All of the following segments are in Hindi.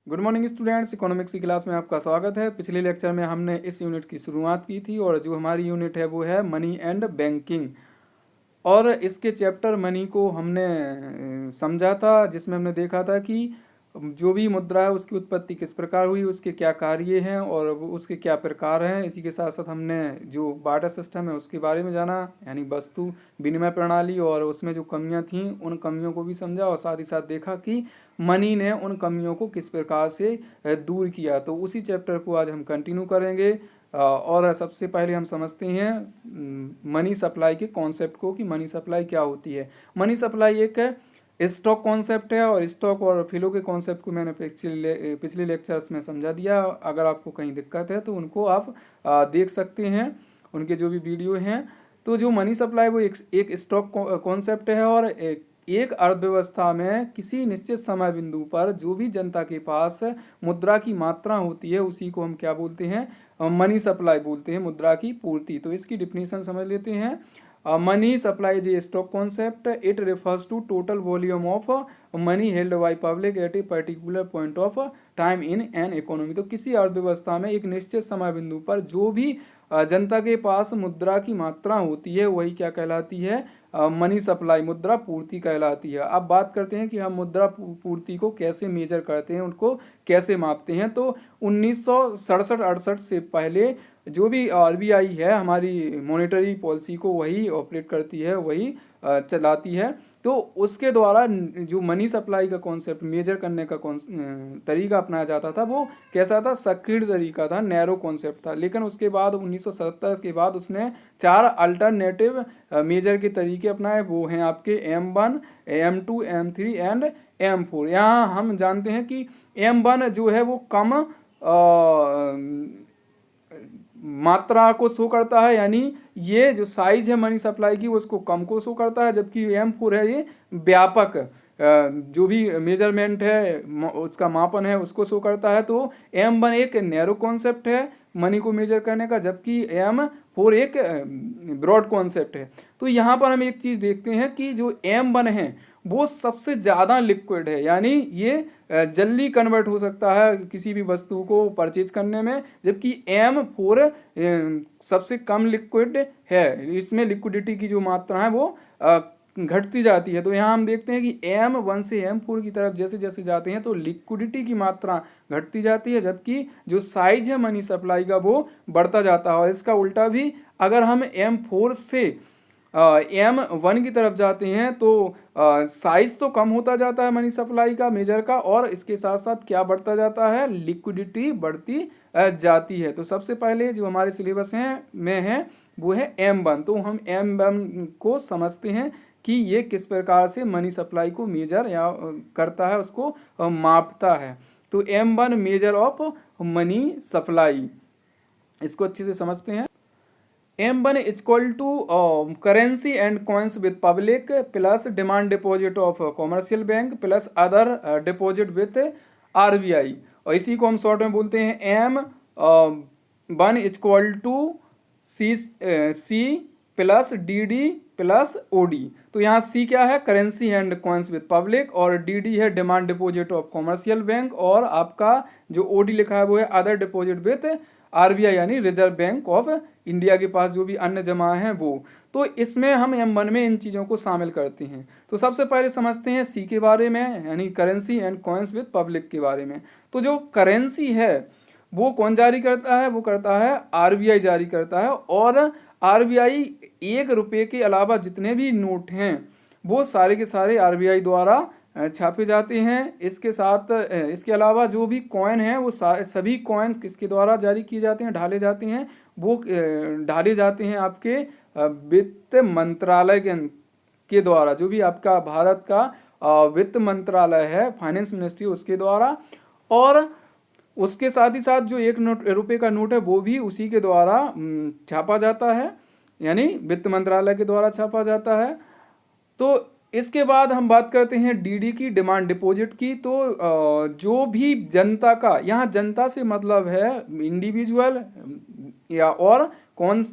गुड मॉर्निंग स्टूडेंट्स, इकोनॉमिक्स की क्लास में आपका स्वागत है। पिछले लेक्चर में हमने इस यूनिट की शुरुआत की थी और जो हमारी यूनिट है वो है मनी एंड बैंकिंग। और इसके चैप्टर मनी को हमने समझा था, जिसमें हमने देखा था कि जो भी मुद्रा है उसकी उत्पत्ति किस प्रकार हुई, उसके क्या कार्य हैं और उसके क्या प्रकार हैं। इसी के साथ साथ हमने जो बार्टर सिस्टम है उसके बारे में जाना, यानी वस्तु विनिमय प्रणाली, और उसमें जो कमियां थीं उन कमियों को भी समझा और साथ ही साथ देखा कि मनी ने उन कमियों को किस प्रकार से दूर किया। तो उसी चैप्टर को आज हम कंटिन्यू करेंगे। और सबसे पहले हम समझते हैं मनी सप्लाई के कॉन्सेप्ट को कि मनी सप्लाई क्या होती है। मनी सप्लाई एक स्टॉक कॉन्सेप्ट है और स्टॉक और फ्लो के कॉन्सेप्ट को मैंने पिछले लेक्चर्स में समझा दिया। अगर आपको कहीं दिक्कत है तो उनको आप देख सकते हैं, उनके जो भी वीडियो हैं। तो जो मनी सप्लाई वो एक स्टॉक कॉन्सेप्ट है और एक अर्थव्यवस्था में किसी निश्चित समय बिंदु पर जो भी जनता के पास मुद्रा की मात्रा होती है उसी को हम क्या बोलते हैं, मनी सप्लाई बोलते हैं, मुद्रा की पूर्ति। तो इसकी डिफिनीशन समझ लेते हैं। Money supply is a stock concept, it refers to total volume of money held by public at a particular point of time in an economy. तो किसी अर्थव्यवस्था में एक निश्चित समय बिंदु पर जो भी जनता के पास मुद्रा की मात्रा होती है वही क्या कहलाती है, मनी सप्लाई, मुद्रा पूर्ति कहलाती है। अब बात करते हैं कि हम मुद्रा पूर्ति को कैसे मेजर करते हैं, उनको कैसे मापते हैं। तो 1967-68 से पहले जो भी आरबीआई है हमारी मॉनेटरी पॉलिसी को वही ऑपरेट करती है, वही चलाती है। तो उसके द्वारा जो मनी सप्लाई का कॉन्सेप्ट मेजर करने का तरीका अपनाया जाता था वो कैसा था, संकीर्ण तरीका था, नैरो कॉन्सेप्ट था। लेकिन उसके बाद 1970 के बाद उसने 4 अल्टरनेटिव मेजर के तरीके अपनाए। वो हैं आपके M1, M2, M3 and M4। यहाँ हम जानते हैं कि M1 जो है वो कम मात्रा को शो करता है, यानी ये जो साइज है मनी सप्लाई की उसको कम को शो करता है, जबकि M4 है ये व्यापक जो भी मेजरमेंट है उसका मापन है उसको शो करता है। तो M1 एक नैरो कॉन्सेप्ट है मनी को मेजर करने का, जबकि M4 एक ब्रॉड कॉन्सेप्ट है। तो यहाँ पर हम एक चीज़ देखते हैं कि जो M1 है वो सबसे ज़्यादा लिक्विड है, यानी ये जल्दी कन्वर्ट हो सकता है किसी भी वस्तु को परचेज करने में, जबकि M4 सबसे कम लिक्विड है। इसमें लिक्विडिटी की जो मात्रा है वो घटती जाती है। तो यहाँ हम देखते हैं कि M1 से M4 की तरफ जैसे जैसे जाते हैं तो लिक्विडिटी की मात्रा घटती जाती है, जबकि जो साइज है मनी सप्लाई का वो बढ़ता जाता है। और इसका उल्टा भी, अगर हम M4 से M1 की तरफ जाते हैं तो साइज तो कम होता जाता है मनी सप्लाई का मेजर का, और इसके साथ साथ क्या बढ़ता जाता है, लिक्विडिटी बढ़ती जाती है। तो सबसे पहले जो हमारे सिलेबस में है वो है M1। तो हम M1 को समझते हैं कि ये किस प्रकार से मनी सप्लाई को मेजर या करता है, उसको मापता है। तो M1 measure of money supply, इसको अच्छे से समझते हैं। M1 is equal to currency and coins with public plus demand deposit of commercial bank plus other deposit with RBI। और इसी को हम शॉर्ट में बोलते हैं M1 is equal to C plus DD plus OD। तो यहाँ C क्या है, currency and coins with public, और DD है demand deposit of commercial bank, और आपका जो OD लिखा है वो है अदर डिपॉजिट विद RBI यानी रिजर्व बैंक ऑफ इंडिया के पास जो भी अन्य जमा है वो। तो इसमें हम M1 में इन चीज़ों को शामिल करते हैं। तो सबसे पहले समझते हैं C के बारे में, यानी currency and coins with public के बारे में। तो जो करेंसी है वो कौन जारी करता है, वो करता है RBI जारी करता है। और RBI 1 रुपये के अलावा जितने भी नोट हैं वो सारे के सारे RBI द्वारा छापे जाते हैं। इसके साथ इसके अलावा जो भी कॉइन है वो सभी कॉइन्स किसके द्वारा जारी किए जाते हैं, ढाले जाते हैं, वो ढाले जाते हैं आपके वित्त मंत्रालय के द्वारा। जो भी आपका भारत का वित्त मंत्रालय है, फाइनेंस मिनिस्ट्री, उसके द्वारा। और उसके साथ ही साथ जो 1 रुपये का नोट है वो भी उसी के द्वारा छापा जाता है, यानी वित्त मंत्रालय के द्वारा छापा जाता है। तो इसके बाद हम बात करते हैं DD की, डिमांड डिपॉजिट की। तो जो भी जनता का, यहाँ जनता से मतलब है इंडिविजुअल या और कौन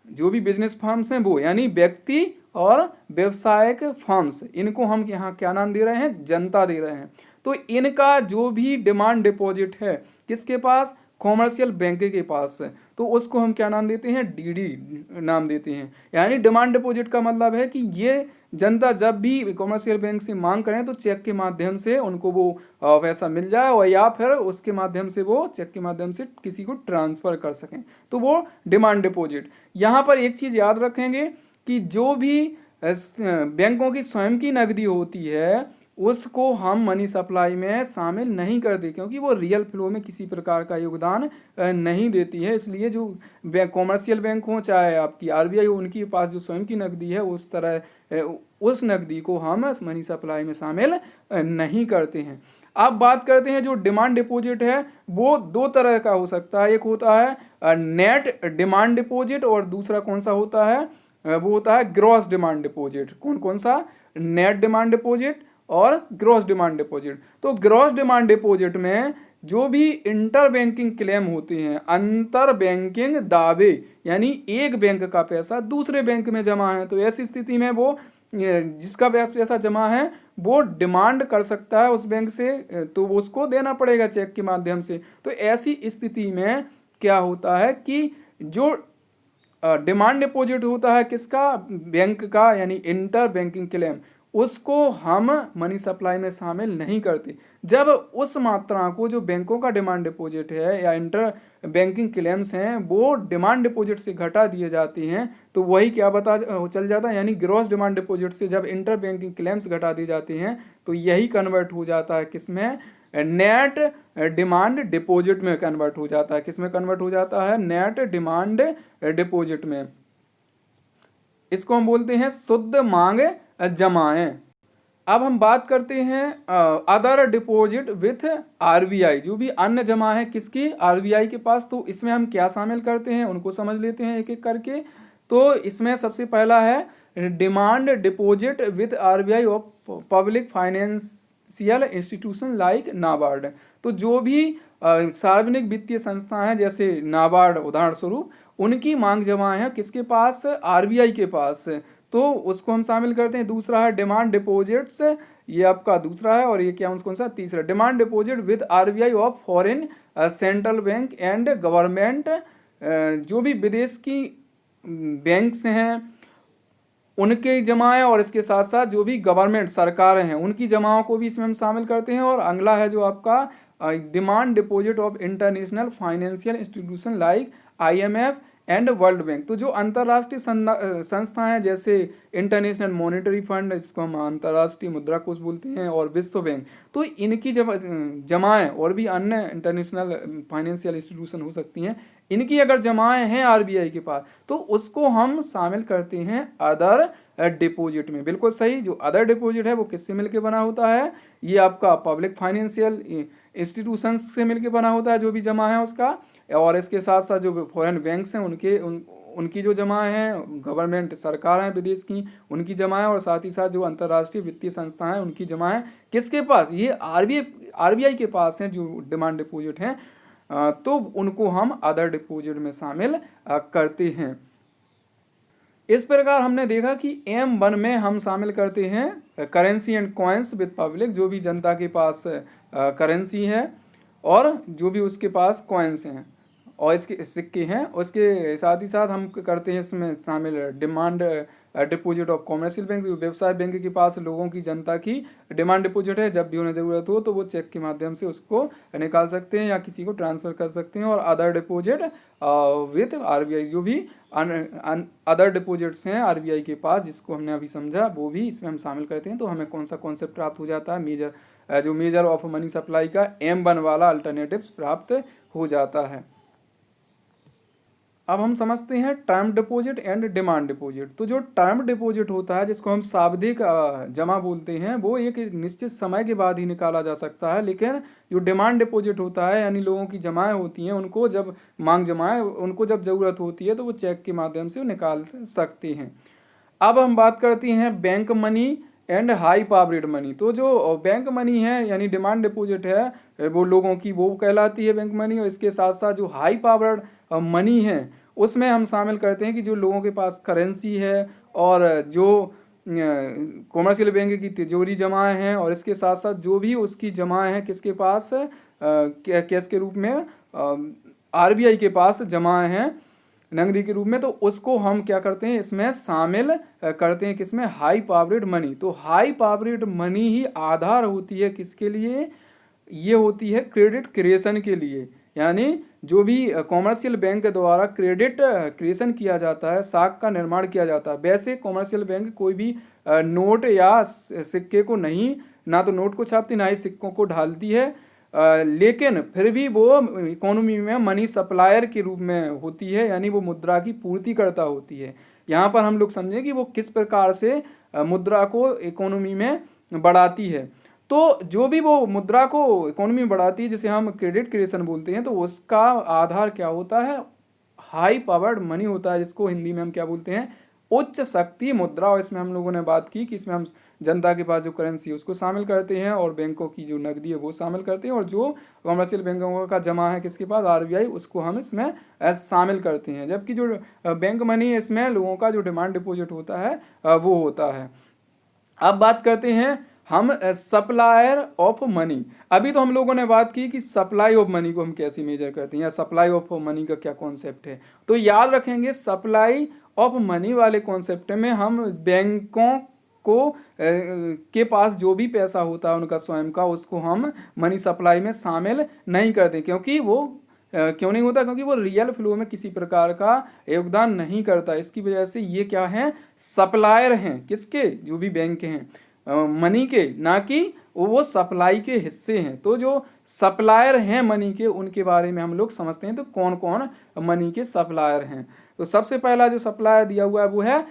जो भी बिजनेस फर्म्स हैं वो, यानी व्यक्ति और व्यवसायिक फर्म्स, इनको हम यहाँ क्या नाम दे रहे हैं, जनता दे रहे हैं। तो इनका जो भी डिमांड डिपॉजिट है किसके पास, कॉमर्शियल बैंक के पास है, तो उसको हम क्या नाम देते हैं, डीडी नाम देते हैं। यानी डिमांड डिपॉजिट का मतलब है कि ये जनता जब भी कॉमर्शियल बैंक से मांग करें तो चेक के माध्यम से उनको वो पैसा मिल जाए, और या फिर उसके माध्यम से वो चेक के माध्यम से किसी को ट्रांसफ़र कर सकें, तो वो डिमांड डिपॉजिट। यहाँ पर एक चीज़ याद रखेंगे कि जो भी बैंकों की स्वयं की नकदी होती है उसको हम मनी सप्लाई में शामिल नहीं करते, क्योंकि वो रियल फ्लो में किसी प्रकार का योगदान नहीं देती है। इसलिए जो कॉमर्शियल बैंक हो चाहे आपकी आरबीआई हो, उनके पास जो स्वयं की नकदी है उस तरह उस नकदी को हम मनी सप्लाई में शामिल नहीं करते हैं। अब बात करते हैं जो डिमांड डिपॉजिट है वो दो तरह का हो सकता है। एक होता है नेट डिमांड डिपॉजिट, और दूसरा कौन सा होता है, वो होता है ग्रॉस डिमांड डिपॉजिट। कौन कौन सा, नेट डिमांड डिपॉजिट और ग्रॉस डिमांड डिपॉजिट। तो ग्रॉस डिमांड डिपॉजिट में जो भी इंटर बैंकिंग क्लेम होते हैं, अंतर बैंकिंग दावे, यानी एक बैंक का पैसा दूसरे बैंक में जमा है, तो ऐसी स्थिति में वो जिसका पैसा जमा है वो डिमांड कर सकता है उस बैंक से, तो वो उसको देना पड़ेगा चेक के माध्यम से। तो ऐसी स्थिति में क्या होता है कि जो डिमांड डिपॉजिट होता है किसका, बैंक का, यानी इंटर बैंकिंग क्लेम, उसको हम मनी सप्लाई में शामिल नहीं करते। जब उस मात्रा को जो बैंकों का डिमांड डिपॉजिट है या इंटर बैंकिंग क्लेम्स हैं वो डिमांड डिपॉजिट से घटा दिए जाते हैं, तो वही क्या पता चल जाता है, यानी ग्रॉस डिमांड डिपॉजिट से जब इंटर बैंकिंग क्लेम्स घटा दिए जाते हैं तो यही कन्वर्ट हो जाता है किसमें, नेट डिमांड डिपॉजिट में कन्वर्ट हो जाता है। किसमें कन्वर्ट हो जाता है, नेट डिमांड डिपॉजिट में। इसको हम बोलते हैं शुद्ध मांग जमाएं। अब हम बात करते हैं अदर डिपॉजिट विथ आरबीआई, जो भी अन्य जमा है किसकी, आरबीआई के पास। तो इसमें हम क्या शामिल करते हैं उनको समझ लेते हैं एक एक करके। तो इसमें सबसे पहला है demand deposit with RBI of public financial institution like NABARD. तो जो भी सार्वजनिक वित्तीय संस्थाएं हैं जैसे नाबार्ड उदाहरण स्वरूप, उनकी मांग जमा है किसके पास, आरबीआई के पास, तो उसको हम शामिल करते हैं। दूसरा है डिमांड डिपॉजिट्स, ये आपका दूसरा है, और ये क्या कौन सा, तीसरा, demand deposit with RBI of foreign central bank and government. जो भी विदेश की बैंक्स हैं उनके जमा है, और इसके साथ साथ जो भी गवर्नमेंट सरकारें हैं उनकी जमाओं को भी इसमें हम शामिल करते हैं। और अगला है जो आपका demand deposit of international financial institution like IMF and world bank. तो जो अंतर्राष्ट्रीय संस्थाएं हैं जैसे इंटरनेशनल मॉनेटरी फंड, इसको हम अंतर्राष्ट्रीय मुद्रा कोष बोलते हैं, और विश्व बैंक, तो इनकी जमाएं, और भी अन्य इंटरनेशनल फाइनेंशियल इंस्टीट्यूशन हो सकती हैं, इनकी अगर जमाएं हैं आरबीआई के पास तो उसको हम शामिल करते हैं अदर डिपॉजिट में। बिल्कुल सही, जो अदर डिपॉजिट है वो किससे मिलकर बना होता है, ये आपका पब्लिक फाइनेंशियल इंस्टीट्यूशंस से मिलकर बना होता है जो भी जमा है उसका, और इसके साथ साथ जो फॉरेन बैंक्स हैं उनकी जो जमा है, गवर्नमेंट सरकार हैं विदेश की उनकी जमा है, और साथ ही साथ जो अंतर्राष्ट्रीय वित्तीय संस्थाएं हैं उनकी जमा है किसके पास, ये आरबीआई के पास हैं जो डिमांड डिपॉजिट हैं, तो उनको हम अदर डिपॉजिट में शामिल करते हैं। इस प्रकार हमने देखा कि M1 में हम शामिल करते हैं currency and coins with public, जो भी जनता के पास करेंसी है और जो भी उसके पास कॉइन्स हैं और इसके सिक्के हैं। उसके साथ ही साथ हम करते हैं इसमें शामिल demand deposit of commercial bank, जो व्यवसाय बैंक के पास लोगों की, जनता की डिमांड डिपॉजिट है, जब भी उन्हें ज़रूरत हो तो वो चेक के माध्यम से उसको निकाल सकते हैं या किसी को ट्रांसफ़र कर सकते हैं। और अदर डिपॉजिट विथ आरबीआई, जो भी अदर डिपॉजिट्स हैं आरबीआई के पास जिसको हमने अभी समझा, वो भी इसमें हम शामिल करते हैं। तो हमें कौन सा कॉन्सेप्ट प्राप्त हो जाता है, मेजर ऑफ मनी सप्लाई का M1 वाला अल्टरनेटिव्स प्राप्त हो जाता है। अब हम समझते हैं term deposit and demand deposit. तो जो टर्म डिपॉजिट होता है जिसको हम सावधिक जमा बोलते हैं, वो एक निश्चित समय के बाद ही निकाला जा सकता है। लेकिन जो डिमांड डिपॉजिट होता है, यानी लोगों की जमाएं होती हैं, उनको जब मांग जमाएं, उनको जब ज़रूरत होती है तो वो चेक के माध्यम से निकाल सकते हैं। अब हम बात करते हैं bank money and high powered money. तो जो बैंक मनी है यानी डिमांड डिपॉजिट है वो लोगों की, वो कहलाती है बैंक मनी। और इसके साथ साथ जो हाई पावरेड मनी है उसमें हम शामिल करते हैं कि जो लोगों के पास करेंसी है और जो कॉमर्शियल बैंक की तिजोरी जमा हैं और इसके साथ साथ जो भी उसकी जमा है किसके पास कैश के रूप में आरबीआई के पास जमा है नकदी के रूप में, तो उसको हम क्या करते हैं इसमें शामिल करते हैं किसमें, हाई पावरेड मनी। तो हाई पावरेड मनी ही आधार होती है किसके लिए, ये होती है क्रेडिट क्रिएशन के लिए। यानी जो भी कॉमर्शियल बैंक द्वारा क्रेडिट क्रिएशन किया जाता है, साख का निर्माण किया जाता है। वैसे कॉमर्शियल बैंक कोई भी नोट या सिक्के को नहीं, ना तो नोट को छापती ना ही सिक्कों को ढालती है, लेकिन फिर भी वो इकोनॉमी में मनी सप्लायर के रूप में होती है, यानी वो मुद्रा की पूर्ति करता होती है। यहाँ पर हम लोग समझें कि वो किस प्रकार से मुद्रा को इकोनॉमी में बढ़ाती है। तो जो भी वो मुद्रा को इकोनॉमी में बढ़ाती है, जिसे हम क्रेडिट क्रिएशन बोलते हैं, तो उसका आधार क्या होता है, हाई पावर्ड मनी होता है, जिसको हिंदी में हम क्या बोलते हैं, उच्च शक्ति मुद्रा। और इसमें हम लोगों ने बात की कि इसमें हम जनता के पास जो करेंसी है उसको शामिल करते हैं और बैंकों की जो नकदी है वो शामिल करते हैं, और जो कॉमर्शियल बैंकों का जमा है किसके पास, आरबीआई, उसको हम इसमें शामिल करते हैं। जबकि जो बैंक मनी है इसमें लोगों का जो डिमांड डिपॉजिट होता है वो होता है। अब बात करते हैं हम सप्लायर ऑफ मनी। अभी तो हम लोगों ने बात की कि सप्लाई ऑफ मनी को हम कैसे मेजर करते हैं या सप्लाई ऑफ मनी का क्या कॉन्सेप्ट है। तो याद रखेंगे सप्लाई ऑफ मनी वाले कॉन्सेप्ट में हम बैंकों को के पास जो भी पैसा होता है उनका स्वयं का, उसको हम मनी सप्लाई में शामिल नहीं करते। क्योंकि वो क्यों नहीं होता, क्योंकि वो रियल फ्लो में किसी प्रकार का योगदान नहीं करता। इसकी वजह से ये क्या है, सप्लायर हैं किसके, जो भी बैंक हैं मनी के, ना कि वो सप्लाई के हिस्से हैं। तो जो सप्लायर हैं मनी के, उनके बारे में हम लोग समझते हैं। तो कौन कौन मनी के सप्लायर हैं, तो सबसे पहला जो सप्लायर दिया हुआ है वो है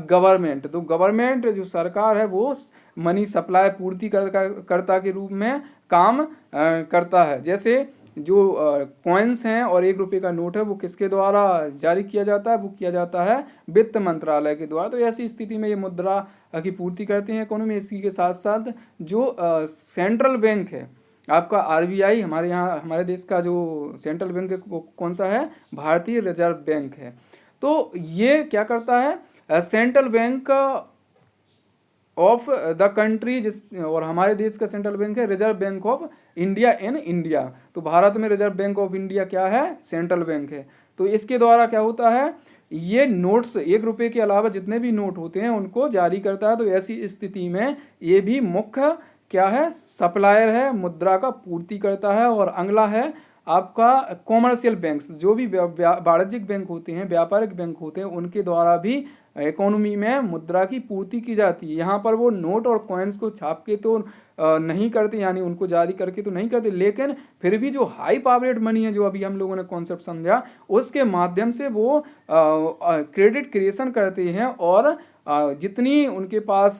गवर्नमेंट। तो गवर्नमेंट जो सरकार है वो मनी सप्लाई पूर्ति कर्ता के रूप में काम करता है। जैसे जो कॉइन्स हैं और 1 रुपये का नोट है वो किसके द्वारा जारी किया जाता है, वो किया जाता है वित्त मंत्रालय के द्वारा। तो ऐसी स्थिति में ये मुद्रा की पूर्ति करते हैं इकोनॉमी। इसी के साथ साथ जो सेंट्रल बैंक है आपका आरबीआई, हमारे यहाँ हमारे देश का जो सेंट्रल बैंक है वो कौन सा है, भारतीय रिजर्व बैंक है। तो ये क्या करता है, central bank of the country, जिस और हमारे देश का सेंट्रल बैंक है reserve Bank of India in India. तो भारत में रिजर्व बैंक ऑफ इंडिया क्या है, सेंट्रल बैंक है। तो इसके द्वारा क्या होता है, ये नोट्स 1 रुपये के अलावा जितने भी नोट होते हैं उनको जारी करता है। तो ऐसी स्थिति में ये भी मुख्य क्या है, सप्लायर है, मुद्रा का पूर्ति करता है। और अगला है आपका कॉमर्शियल बैंक्स, जो भी वाणिज्यिक बैंक होते हैं, व्यापारिक बैंक होते हैं, उनके द्वारा भी इकोनॉमी में मुद्रा की पूर्ति की जाती है। यहाँ पर वो नोट और कॉइन्स को छाप के तो नहीं करते, यानी उनको जारी करके तो नहीं करते, लेकिन फिर भी जो हाई पावरेड मनी है, जो अभी हम लोगों ने कॉन्सेप्ट समझा, उसके माध्यम से वो क्रेडिट क्रिएशन करते हैं और जितनी उनके पास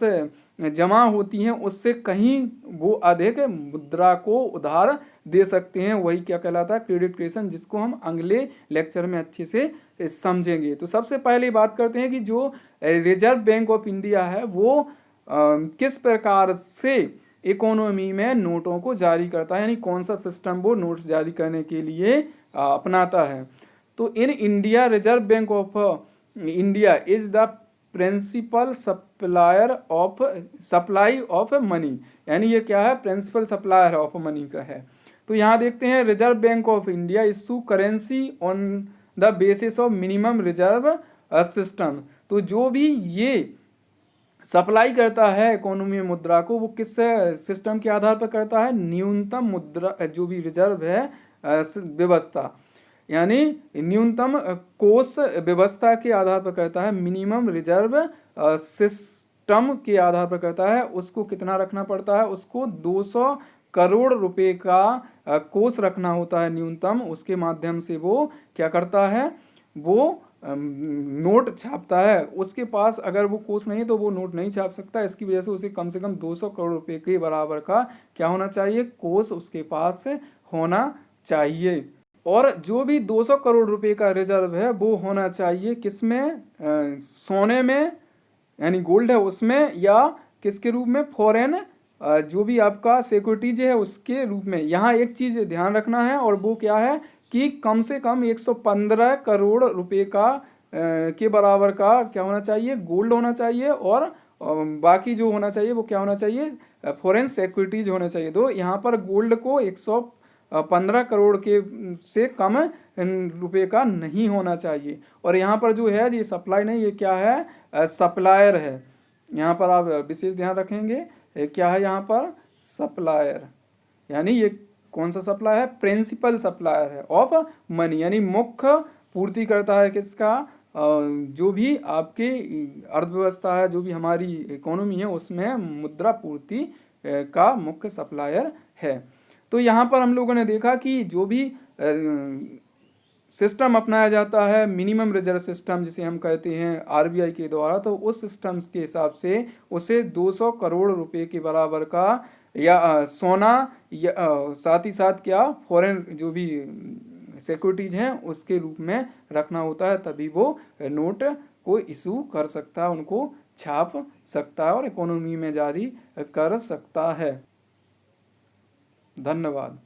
जमा होती हैं उससे कहीं वो अधिक मुद्रा को उधार दे सकते हैं। वही क्या कहलाता है, क्रेडिट क्रिएशन, जिसको हम अगले लेक्चर में अच्छे से समझेंगे। तो सबसे पहले बात करते हैं कि जो रिजर्व बैंक ऑफ इंडिया है वो किस प्रकार से इकोनॉमी में नोटों को जारी करता है, यानी कौन सा सिस्टम वो नोट्स जारी करने के लिए अपनाता है। तो in India Reserve Bank of India is the principal supply of money, यानी ये क्या है, प्रिंसिपल सप्लायर ऑफ मनी का है। तो यहाँ देखते हैं reserve Bank of India issue currency on the basis of minimum reserve system. तो जो भी ये सप्लाई करता है इकोनॉमी में मुद्रा को, वो किस सिस्टम के आधार पर करता है, न्यूनतम मुद्रा जो भी रिजर्व है व्यवस्था, यानी न्यूनतम कोष व्यवस्था के आधार पर करता है, मिनिमम रिजर्व सिस्टम के आधार पर करता है। उसको कितना रखना पड़ता है, उसको 200 करोड़ रुपए का कोष रखना होता है न्यूनतम। उसके माध्यम से वो क्या करता है, वो नोट छापता है। उसके पास अगर वो कोष नहीं है तो वो नोट नहीं छाप सकता। इसकी वजह से उसे कम से कम 200 करोड़ रुपए के बराबर का क्या होना चाहिए, कोष उसके पास होना चाहिए। और जो भी 200 करोड़ रुपए का रिजर्व है वो होना चाहिए किसमें, सोने में, यानी गोल्ड है उसमें, या किसके रूप में, फॉरेन जो भी आपका सिक्योरिटीज है उसके रूप में। यहाँ एक चीज़ ध्यान रखना है, और वो क्या है कि कम से कम 115 करोड़ रुपए का के बराबर का क्या होना चाहिए, गोल्ड होना चाहिए, और बाकी जो होना चाहिए वो क्या होना चाहिए, फॉरेन सिक्योरिटीज होने चाहिए। तो यहाँ पर गोल्ड को 115 करोड़ के से कम रुपए का नहीं होना चाहिए। और यहाँ पर जो है ये सप्लाई नहीं, ये क्या है, सप्लायर है। यहाँ पर आप विशेष ध्यान रखेंगे, क्या है यहाँ पर, सप्लायर, यानी ये कौन सा सप्लाई है, प्रिंसिपल सप्लायर है ऑफ मनी, यानी मुख्य पूर्ति करता है किसका, जो भी आपकी अर्थव्यवस्था है, जो भी हमारी इकोनॉमी है, उसमें मुद्रा पूर्ति का मुख्य सप्लायर है। तो यहाँ पर हम लोगों ने देखा कि जो भी सिस्टम अपनाया जाता है, मिनिमम रिजर्व सिस्टम जिसे हम कहते हैं आरबीआई के द्वारा, तो उस सिस्टम के हिसाब से उसे 200 करोड़ रुपए के बराबर का या सोना या साथ ही साथ क्या फॉरेन जो भी सिक्योरिटीज हैं उसके रूप में रखना होता है, तभी वो नोट को इशू कर सकता है, उनको छाप सकता है और इकोनॉमी में जारी कर सकता है। धन्यवाद।